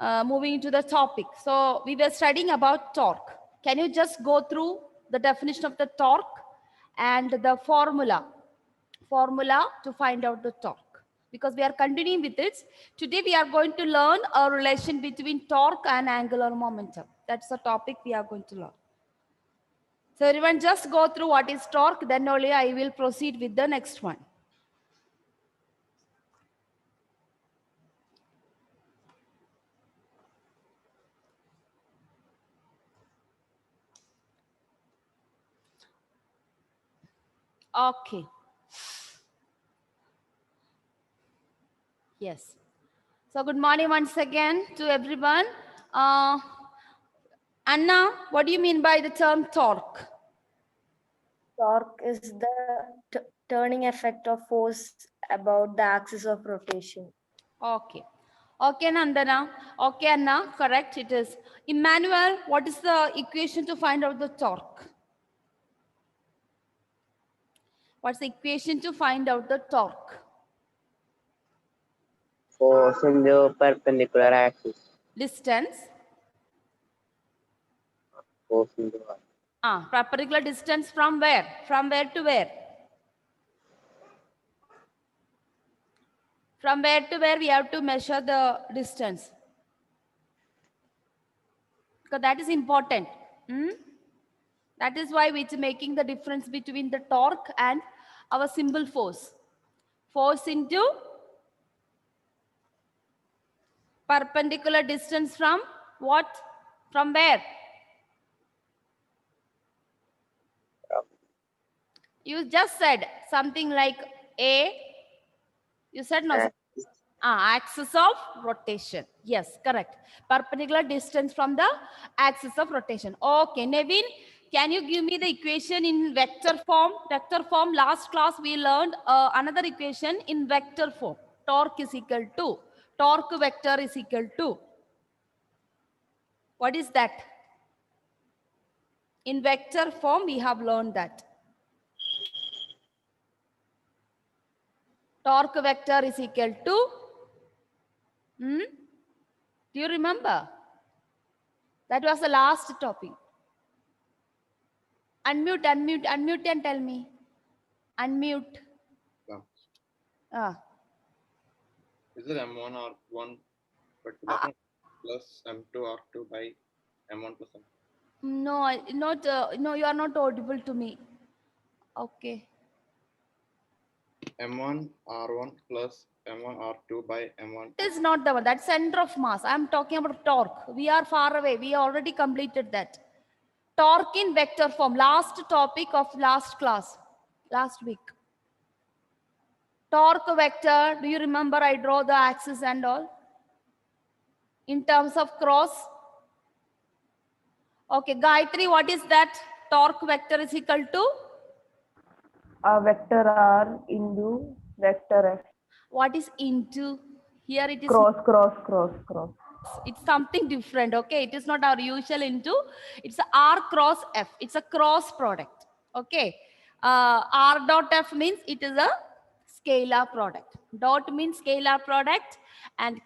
moving into the topic. So we were studying about torque. Can you just go through the definition of the torque and the formula to find out the torque? Because we are continuing with it. Today we are going to learn a relation between torque and angular momentum. That's the topic we are going to learn. So everyone just go through what is torque, then only I will proceed with the next one. Okay. Yes. So good morning once again to everyone. Anna, what do you mean by the term torque? Torque is the turning effect of force about the axis of rotation. Okay. Okay, Nandana. Okay, Anna. Correct, it is. Emmanuel, what is the equation to find out the torque? What's the equation to find out the torque? Force in the perpendicular axis. Distance. Force in the Perpendicular distance from where? From where to where? From where to where we have to measure the distance? Because that is important. That is why it's making the difference between the torque and our simple force. Force into perpendicular distance from what? From where? You just said something like A. You said no. Axis of rotation. Yes, correct. Perpendicular distance from the axis of rotation. Okay, Nevin, can you give me the equation in vector form? Vector form, last class we learned another equation in vector form. Torque is equal to, torque vector is equal to. What is that? In vector form, we have learned that. Torque vector is equal to, do you remember? That was the last topic. Unmute and tell me. Unmute. Is it M1 R1 plus M2 R2 by M1 plus M2? No, no, you are not audible to me. Okay. M1 R1 plus M1 R2 by M1. It is not the one. That's center of mass. I'm talking about torque. We are far away. We already completed that. Torque in vector form. Last topic of last class. Last week. Torque vector. Do you remember I draw the axis and all? In terms of cross. Okay, Gayatri, what is that? Torque vector is equal to? Vector R into vector F. What is into? Here it is cross. It's something different. Okay, it is not our usual into. It's a R cross F. It's a cross product. Okay, R dot F means it is a scalar product. Dot means scalar product, and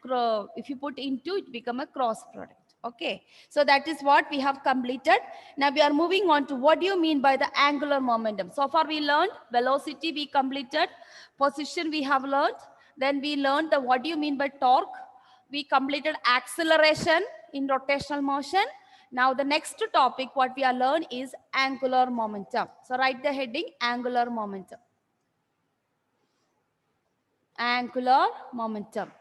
if you put into, it become a cross product. Okay, so that is what we have completed. Now we are moving on to what do you mean by the angular momentum. So far we learned velocity, we completed. Position we have learned. Then we learned the what do you mean by torque. We completed acceleration in rotational motion. Now the next topic what we are learn is angular momentum. So write the heading angular momentum. Angular momentum.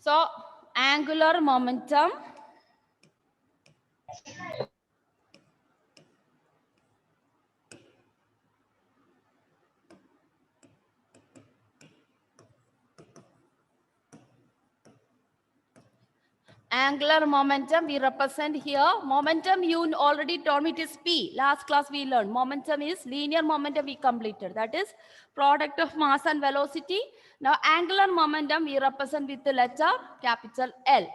So angular momentum angular momentum we represent here. Momentum you already told me it is P. Last class we learned momentum is linear momentum we completed. That is product of mass and velocity. Now angular momentum we represent with the letter capital L.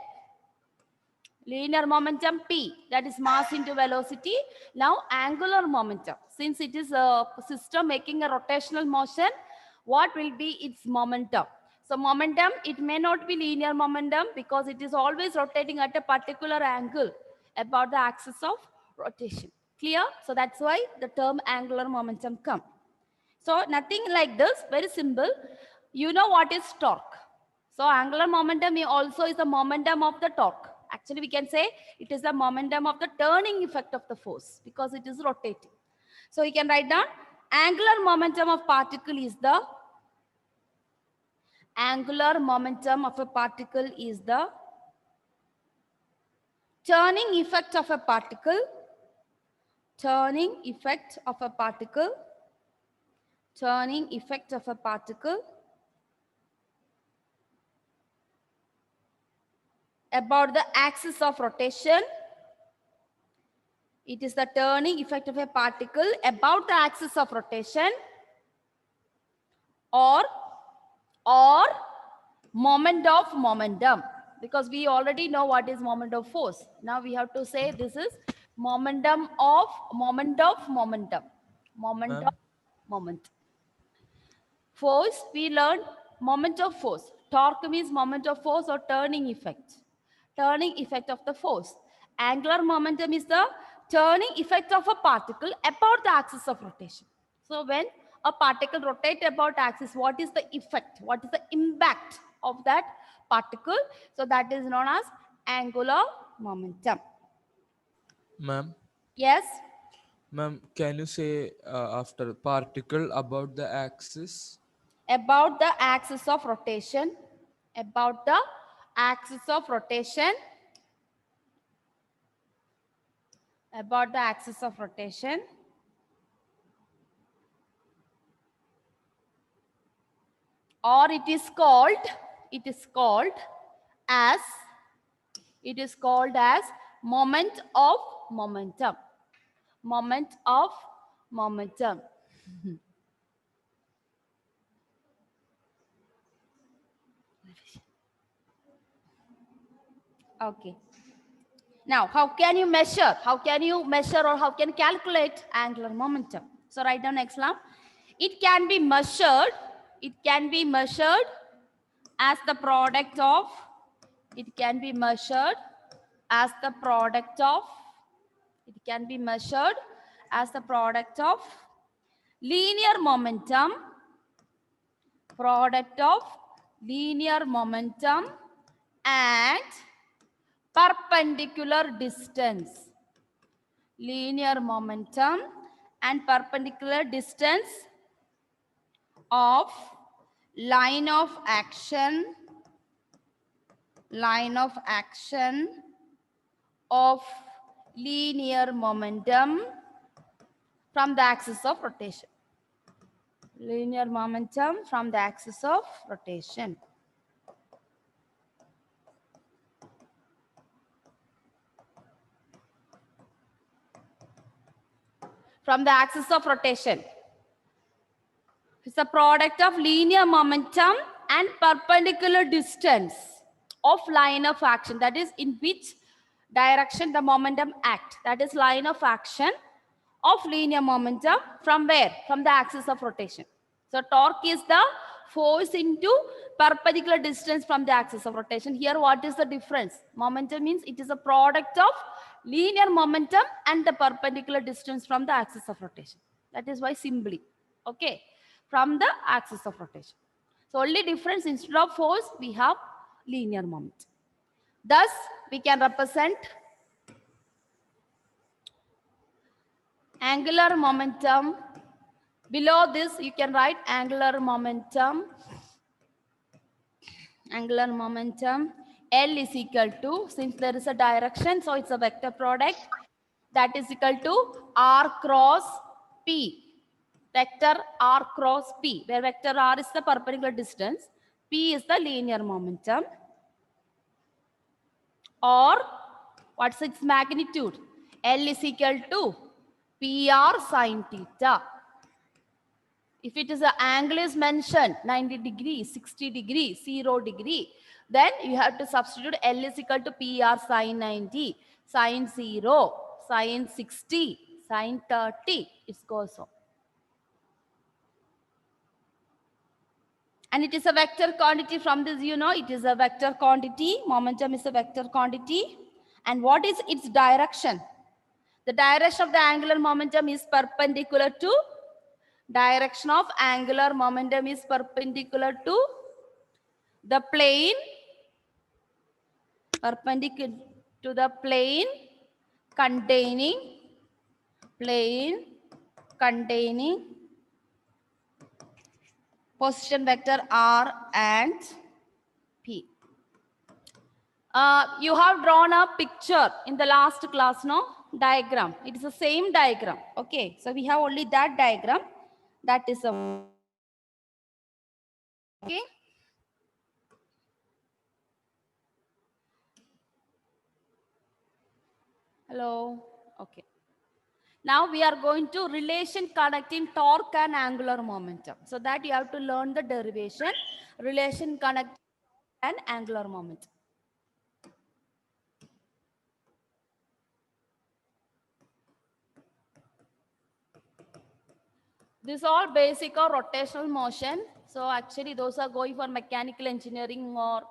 Linear momentum P, that is mass into velocity. Now angular momentum, since it is a system making a rotational motion, what will be its momentum? So momentum, it may not be linear momentum because it is always rotating at a particular angle about the axis of rotation. Clear? So that's why the term angular momentum comes. So nothing like this, very simple. You know what is torque. So angular momentum also is the momentum of the torque. Actually, we can say it is the momentum of the turning effect of the force because it is rotating. So you can write down angular momentum of particle is the angular momentum of a particle is the turning effect of a particle, turning effect of a particle, turning effect of a particle about the axis of rotation. It is the turning effect of a particle about the axis of rotation or moment of momentum, because we already know what is moment of force. Now we have to say this is momentum of momentum. Moment of moment. Force, we learned moment of force. Torque means moment of force or turning effect. Turning effect of the force. Angular momentum is the turning effect of a particle about the axis of rotation. So when a particle rotates about axis, what is the effect? What is the impact of that particle? So that is known as angular momentum. Ma'am, Yes? ma'am, can you say after particle about the axis? About the axis of rotation. About the axis of rotation. About the axis of rotation. Or it is called as moment of momentum. Moment of momentum. Okay. Now, how can you measure? How can you measure or how can you calculate angular momentum? So write down next line. It can be measured. It can be measured as the product of. It can be measured as the product of. It can be measured as the product of linear momentum. Product of linear momentum and perpendicular distance. Linear momentum and perpendicular distance of line of action of linear momentum from the axis of rotation. Linear momentum from the axis of rotation. From the axis of rotation. It's a product of linear momentum and perpendicular distance of line of action. That is in which direction the momentum act. That is line of action of linear momentum from where? From the axis of rotation. So torque is the force into perpendicular distance from the axis of rotation. Here what is the difference? Momentum means it is a product of linear momentum and the perpendicular distance from the axis of rotation. That is why simply, okay, from the axis of rotation. So only difference, instead of force we have linear moment. Thus we can represent angular momentum. Below this you can write angular momentum. Angular momentum L is equal to, since there is a direction, so it's a vector product, that is equal to R cross P. Vector R cross P, where vector R is the perpendicular distance, P is the linear momentum, or what's its magnitude? L is equal to PR sine theta. If it is an angle is mentioned 90 degrees, 60 degrees, 0 degree, then you have to substitute L is equal to PR sine 90, sine 0, sine 60, sine 30. It goes on. And it is a vector quantity. From this, you know, it is a vector quantity. Momentum is a vector quantity. And what is its direction? The direction of the angular momentum is perpendicular to direction of angular momentum is perpendicular to the plane, perpendicular to the plane containing position vector R and P. You have drawn a picture in the last class, no? Diagram. It is the same diagram. Okay. So we have only that diagram. That is a. Okay. Hello. Okay. Now we are going to relation connecting torque and angular momentum. So that you have to learn the derivation. Relation connecting and angular momentum. This all basic or rotational motion. So actually those are going for mechanical engineering or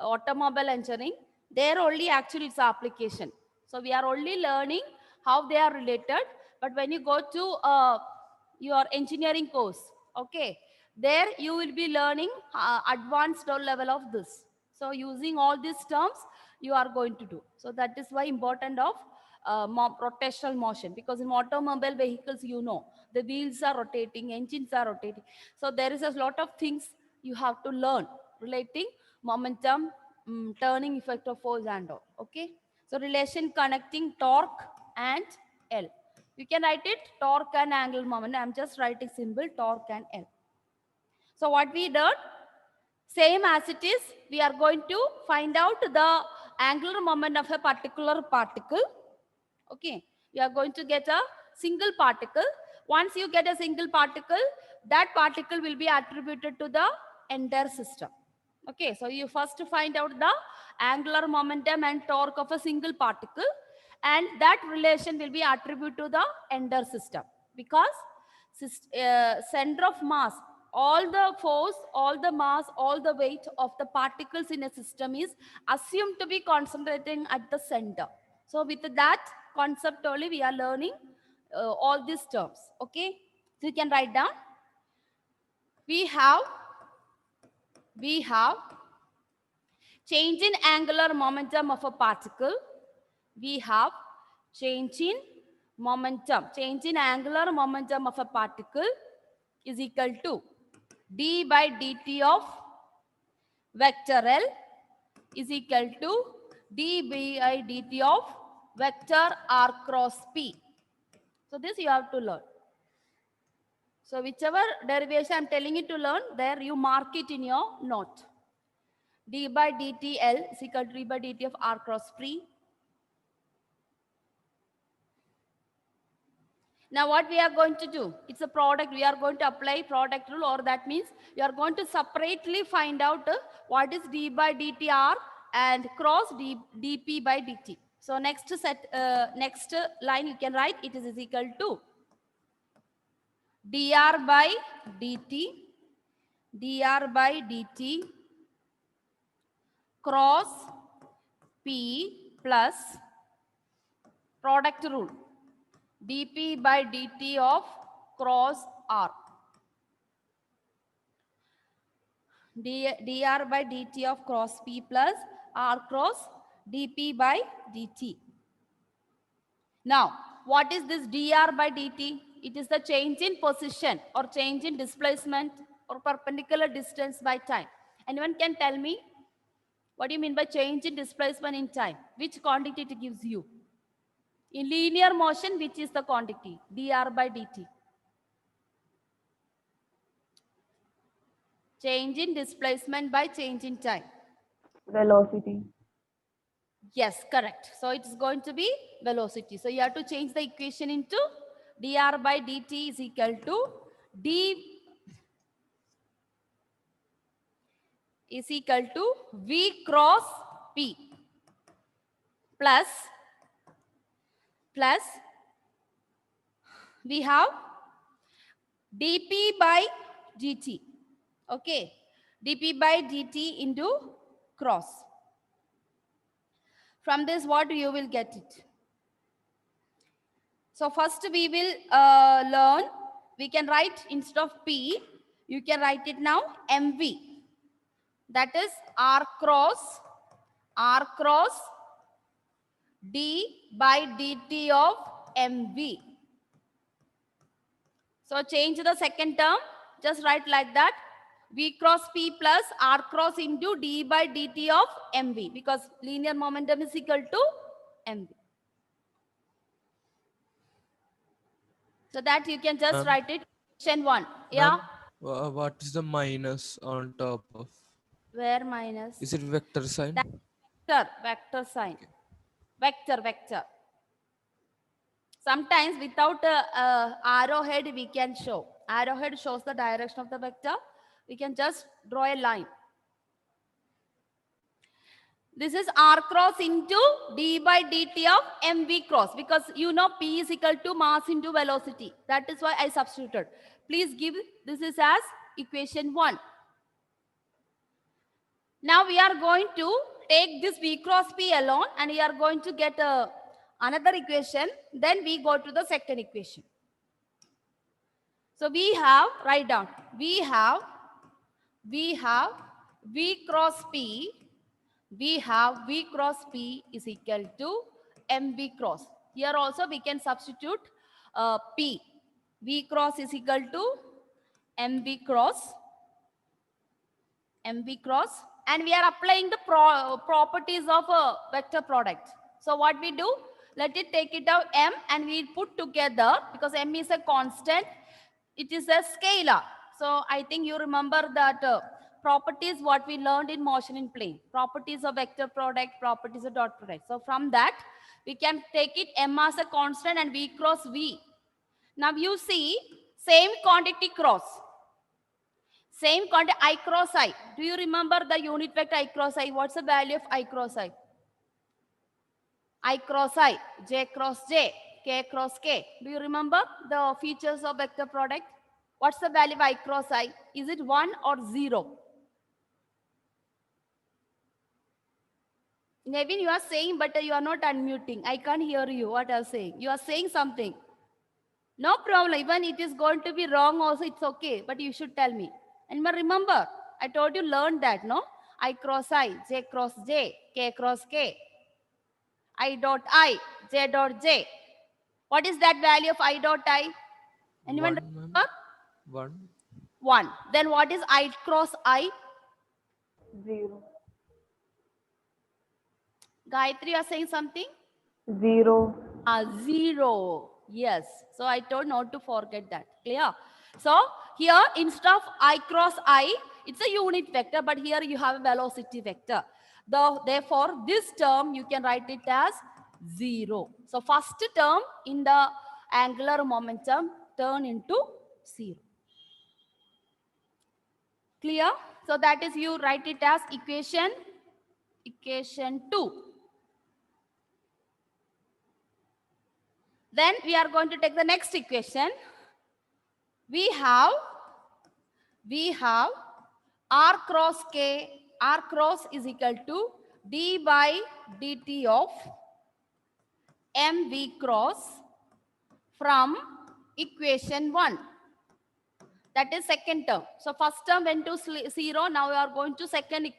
automobile engineering. There only actually it's application. So we are only learning how they are related. But when you go to your engineering course, okay, there you will be learning advanced level of this. So using all these terms, you are going to do. So that is why important of rotational motion, because in automobile vehicles, you know, the wheels are rotating, engines are rotating. So there is a lot of things you have to learn relating momentum, turning effect of force and all. Okay. So relation connecting torque and L. You can write it torque and angular momentum. I'm just writing symbol torque and L. So what we did, same as it is, we are going to find out the angular moment of a particular particle. Okay, you are going to get a single particle. Once you get a single particle, that particle will be attributed to the entire system. Okay, so you first find out the angular momentum and torque of a single particle, and that relation will be attributed to the entire system, because center of mass, all the force, all the mass, all the weight of the particles in a system is assumed to be concentrating at the center. So with that concept only we are learning all these terms. Okay, so you can write down. We have change in angular momentum of a particle. We have change in momentum. Change in angular momentum of a particle is equal to d by dt of vector L is equal to d by dt of vector R cross P. So this you have to learn. So whichever derivation I'm telling you to learn, there you mark it in your note. D by dt L is equal to d by dt of R cross P. Now what we are going to do, it's a product, we are going to apply product rule, or that means you are going to separately find out what is d by dt R and cross dp by dt. So next line you can write, it is equal to dr by dt cross p plus product rule dp by dt of cross R. dr by dt of cross p plus R cross dp by dt. Now, what is this dr by dt? It is the change in position or change in displacement or perpendicular distance by time. Anyone can tell me what do you mean by change in displacement in time? Which quantity it gives you? In linear motion, which is the quantity? dr by dt. Change in displacement by change in time. Velocity. Yes, correct. So it's going to be velocity. So you have to change the equation into dr by dt is equal to d is equal to V cross P plus we have dP by dt. Okay, dP by dt into cross. From this, what you will get it? So first we will learn, we can write instead of P, you can write it now MV. That is R cross D by dt of MV. So change the second term, just write like that. V cross P plus R cross into D by dt of MV, because linear momentum is equal to MV. So that you can just Ma'am? write it, equation 1. Yeah, Ma'am, what is the minus on top of? where minus? Is it vector sign? That vector sign. Vector. Sometimes without a arrowhead we can show. Arrowhead shows the direction of the vector. We can just draw a line. This is R cross into D by dt of MV cross, because you know P is equal to mass into velocity. That is why I substituted. Please give this is as equation 1. Now we are going to take this V cross P alone and we are going to get another equation. Then we go to the second equation. So we have, write down, we have V cross P. We have V cross P is equal to MV cross. Here also we can substitute P. V cross is equal to MV cross. And we are applying the properties of a vector product. So what we do, let it take it out M and we put together, because M is a constant, it is a scalar. So I think you remember that properties what we learned in motion in plane, properties of vector product, properties of dot product. So from that we can take it M as a constant and V cross V. Now you see same quantity cross. Same quantity I cross I. Do you remember the unit vector I cross I? What's the value of I cross I? I cross I, J cross J, K cross K. Do you remember the features of vector product? What's the value of I cross I? Is it 1 or 0? Nevin, you are saying, but you are not unmuting. I can't hear you what I'm saying. You are saying something. No problem. Even it is going to be wrong also, it's okay. But you should tell me. And remember, I told you learn that, no? I cross I, J cross J, K cross K. I dot I, J dot J. What is that value of I dot I? Anyone 1, remember? ma'am. 1. 1. Then what is I cross I? 0. Gayatri, you are saying something? 0. 0. Yes. So I told not to forget that. Clear? So here instead of I cross I, it's a unit vector, but here you have a velocity vector. Therefore, this term you can write it as 0. So first term in the angular momentum turn into 0. Clear? So that is, you write it as equation 2. Then we are going to take the next equation. We have R cross K. R cross is equal to D by dt of MV cross from equation 1. That is second term. So first term went to 0. Now we are going to second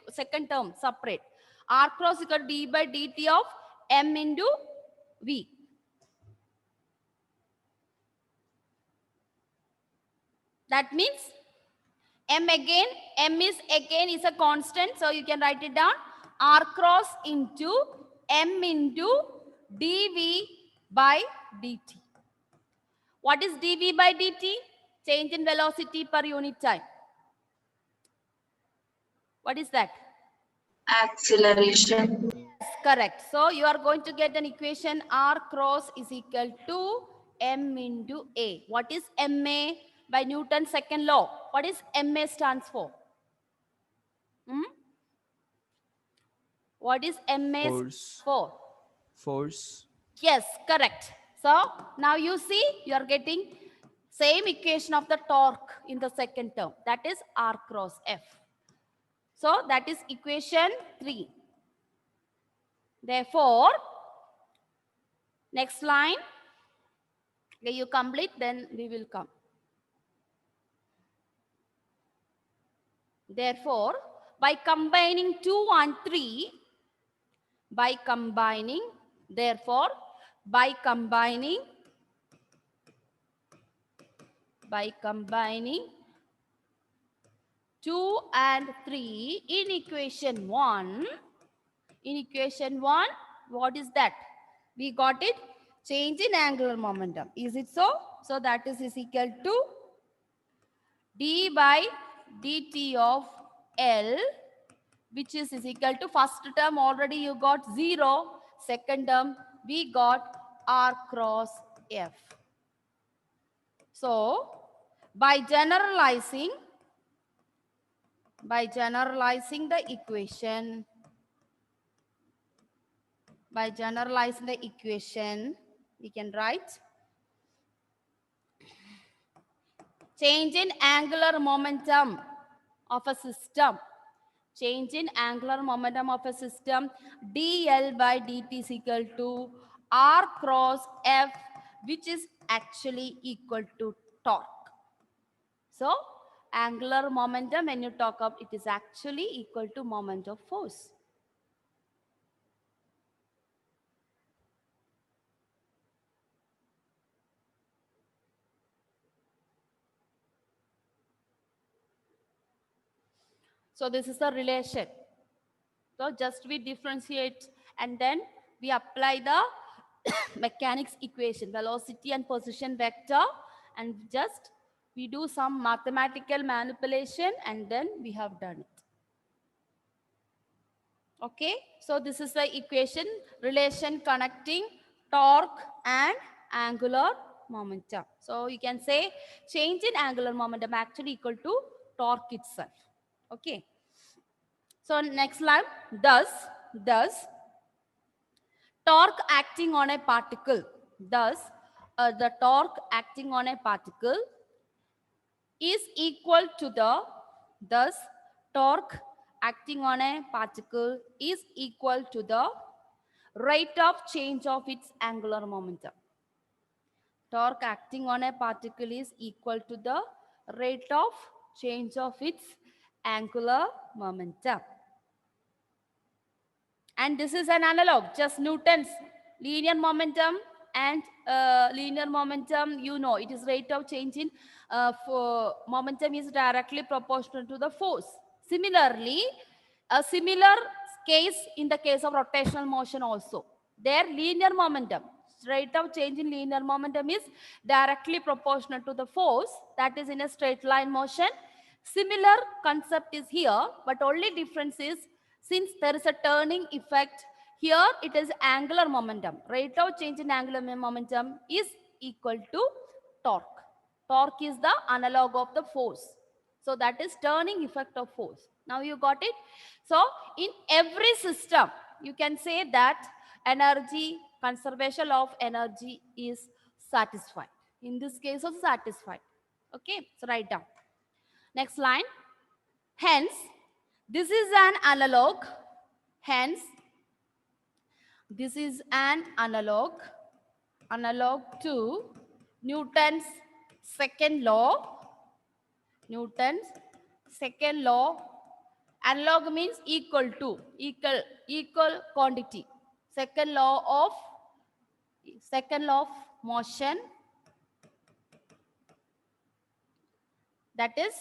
term separate. R cross is equal to D by dt of M into V. That means M is a constant. So you can write it down. R cross into M into dV by dt. What is dV by dt? Change in velocity per unit time. What is that? Acceleration. Correct. So you are going to get an equation R cross is equal to M into A. What is MA? By Newton's second law. What is MA stands for? What is ma Force. for? Force. Yes, correct. So now you see you are getting same equation of the torque in the second term. That is R cross F. So that is equation 3. Therefore, next line, okay, you complete, then we will come. Therefore, by combining 2 and 3, therefore, by combining 2 and 3 in equation 1, what is that? We got it, change in angular momentum. Is it so? So that is equal to d by dt of L, which is equal to, first term already you got 0, second term we got R cross F. So by generalizing the equation, we can write change in angular momentum of a system. dl by dt is equal to R cross F, which is actually equal to torque. So angular momentum, when you talk of, it is actually equal to moment of force. So this is the relation. So just we differentiate and then we apply the mechanics equation, velocity and position vector, and just we do some mathematical manipulation and then we have done it. Okay, so this is the equation, relation connecting torque and angular momentum. So you can say change in angular momentum actually equal to torque itself. Okay, so next line, thus torque acting on a particle, the torque acting on a particle is equal to the, thus torque acting on a particle is equal to the rate of change of its angular momentum. Torque acting on a particle is equal to the rate of change of its angular momentum. And this is an analog, just Newton's linear momentum, and linear momentum, you know, it is rate of change in for momentum is directly proportional to the force. Similarly, a similar case in the case of rotational motion also. Their linear momentum, rate of change in linear momentum is directly proportional to the force, that is in a straight line motion. Similar concept is here, but only difference is, since there is a turning effect, here it is angular momentum. Rate of change in angular momentum is equal to torque. Torque is the analog of the force. So that is turning effect of force. Now you got it? So in every system, you can say that energy, conservation of energy is satisfied. In this case also satisfied. Okay, so write down. Next line. Hence, this is an analog. Hence, this is an analog to Newton's second law. Newton's second law. Analog means equal to, equal quantity. Second law of motion, that is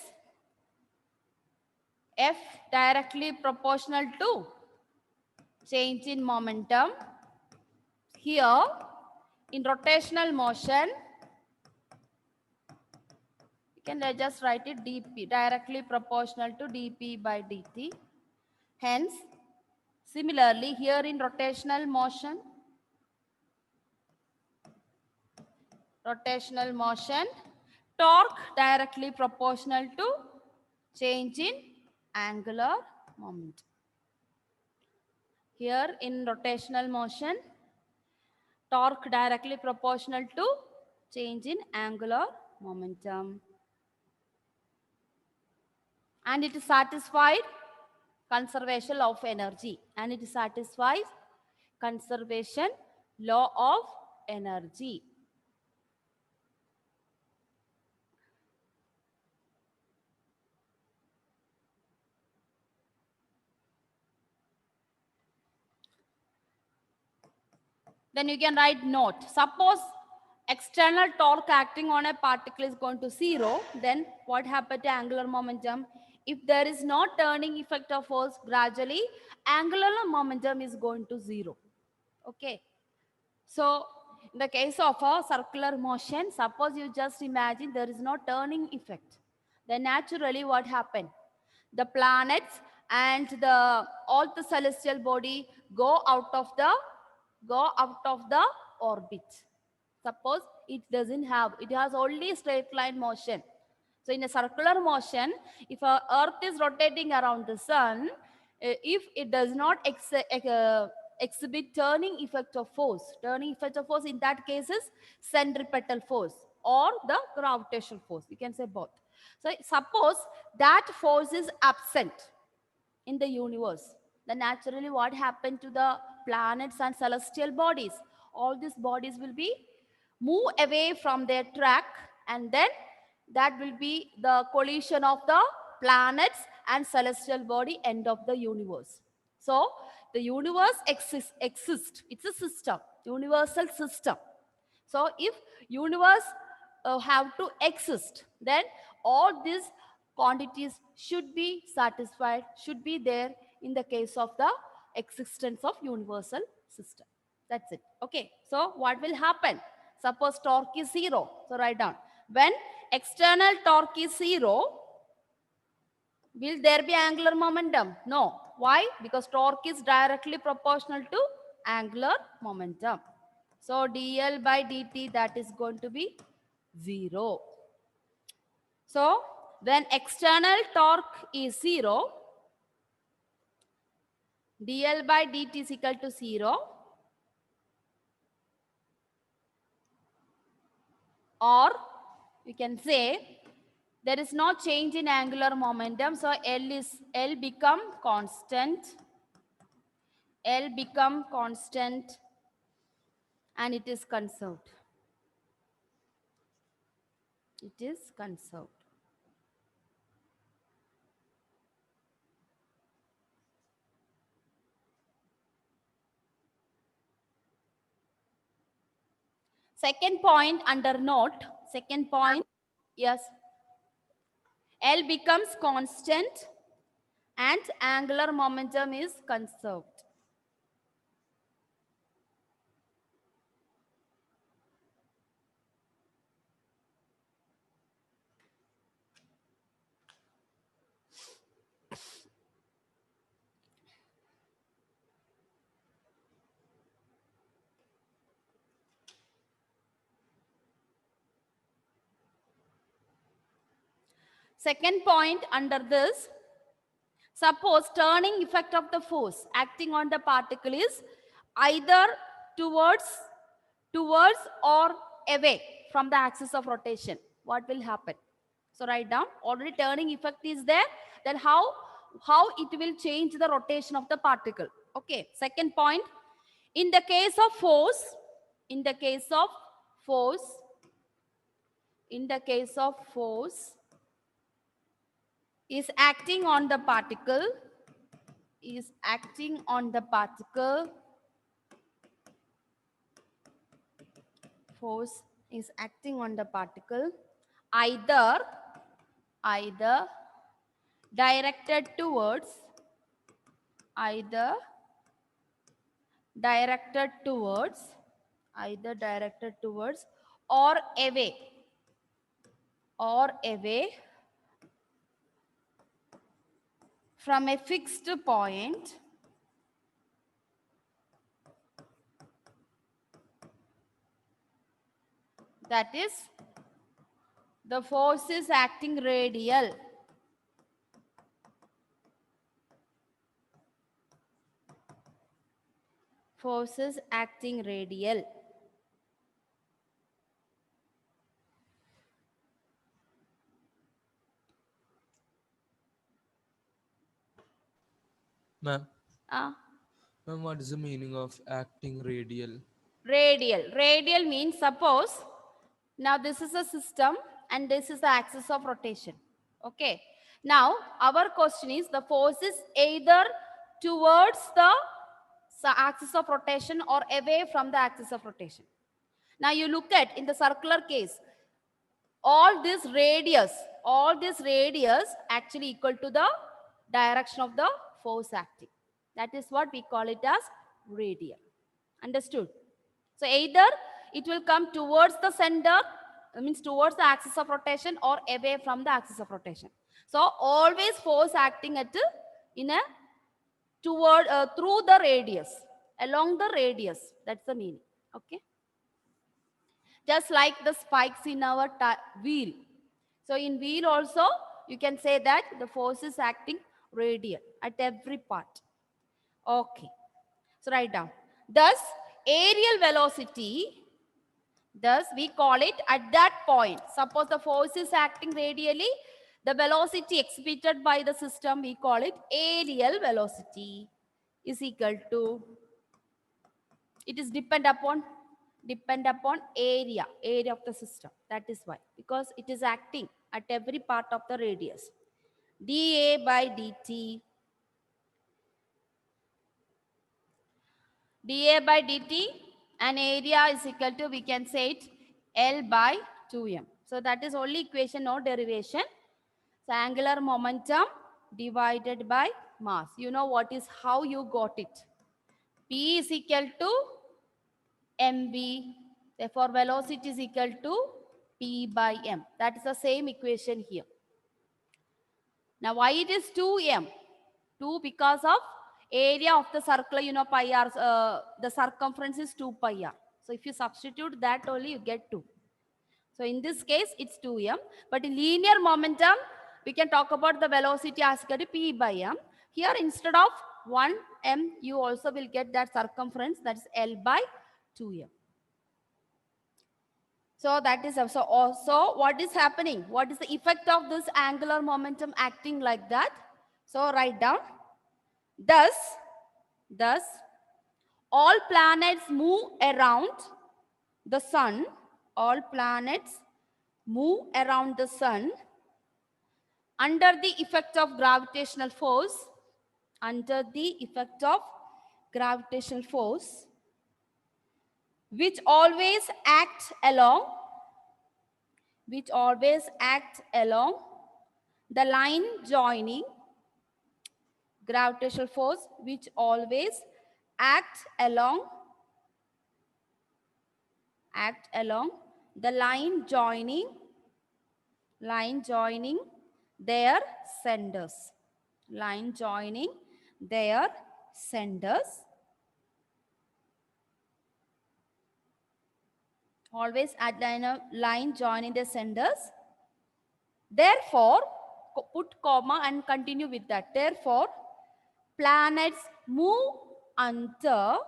F directly proportional to change in momentum. Here in rotational motion, you can just write it dp, directly proportional to dp by dt. Hence, similarly here in rotational motion, torque directly proportional to change in angular momentum. Here in rotational motion, torque directly proportional to change in angular momentum. And it satisfied conservation of energy. And it satisfies conservation law of energy. Then you can write note. Suppose external torque acting on a particle is going to 0, then what happened to angular momentum? If there is no turning effect of force, gradually angular momentum is going to 0. Okay. So in the case of a circular motion, suppose you just imagine there is no turning effect. Then naturally what happened? The planets and all the celestial body go out of the orbit. Suppose it doesn't have, it has only straight line motion. So in a circular motion, if our earth is rotating around the sun, if it does not exhibit turning effect of force, in that case is centripetal force or the gravitational force, you can say both. So suppose that force is absent in the universe, then naturally what happened to the planets and celestial bodies? All these bodies will be move away from their track, and then that will be the collision of the planets and celestial body, end of the universe. So the universe exists. It's a system, universal system. So if universe have to exist, then all these quantities should be satisfied, should be there in the case of the existence of universal system. That's it. Okay. So what will happen? Suppose torque is 0. So write down. When external torque is 0, will there be angular momentum? No. Why? Because torque is directly proportional to angular momentum. So dl by dt, that is going to be 0. So when external torque is 0, dl by dt is equal to 0, or you can say there is no change in angular momentum, so L become constant, and it is conserved. It is conserved. Second point under note, second point, yes, L becomes constant and angular momentum is conserved. Second point under this, suppose turning effect of the force acting on the particle is either towards or away from the axis of rotation. What will happen? So write down, already turning effect is there, then how it will change the rotation of the particle. Okay, second point, in the case of force, is acting on the particle, force is acting on the particle either directed towards or away from a fixed point, that is, the force is acting radial. Forces acting radial. Ma'am, Uh, ma'am, what is the meaning of acting radial? Radial. Radial means, suppose now this is a system and this is the axis of rotation. Okay. Now our question is the force is either towards the axis of rotation or away from the axis of rotation. Now you look at in the circular case, all this radius actually equal to the direction of the force acting. That is what we call it as radial. Understood? So either it will come towards the center, means towards the axis of rotation, or away from the axis of rotation. So always force acting at in a toward through the radius, along the radius. That's the meaning. Okay. Just like the spikes in our wheel. So in wheel also, you can say that the force is acting radial at every part. Okay. So write down. Thus, aerial velocity, thus we call it at that point. Suppose the force is acting radially, the velocity exhibited by the system, we call it aerial velocity, is equal to, it is depend upon area of the system. That is why, because it is acting at every part of the radius. dA by dt, dA by dt, and area is equal to, we can say it, L by 2m. So that is only equation, no derivation. So angular momentum divided by mass. You know what is, how you got it. P is equal to mv. Therefore, velocity is equal to P by m. That is the same equation here. Now, why it is 2m? 2 because of area of the circle, you know, pi r, the circumference is 2 pi r. So if you substitute that only, you get 2. So in this case, it's 2m. But in linear momentum, we can talk about the velocity as equal to P by m. Here, instead of 1m, you also will get that circumference, that is L by 2m. So that is so also what is happening? What is the effect of this angular momentum acting like that? So write down. Thus, all planets move around the sun. All planets move around the sun under the effect of gravitational force. Under the effect of gravitational force, which always act along the line joining, gravitational force which always act along the line joining their centers. Line joining their centers. Always at the line joining the centers. Therefore, put comma and continue with that. Therefore, planets move under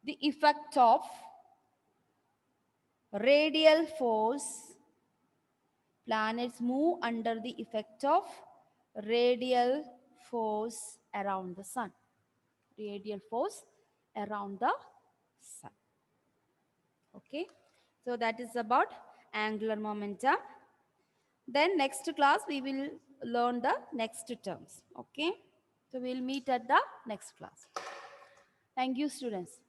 the effect of radial force. Planets move under the effect of radial force around the sun. Radial force around the sun. Okay. So that is about angular momentum. Then next class we will learn the next terms. Okay. So we'll meet at the next class. Thank you, students.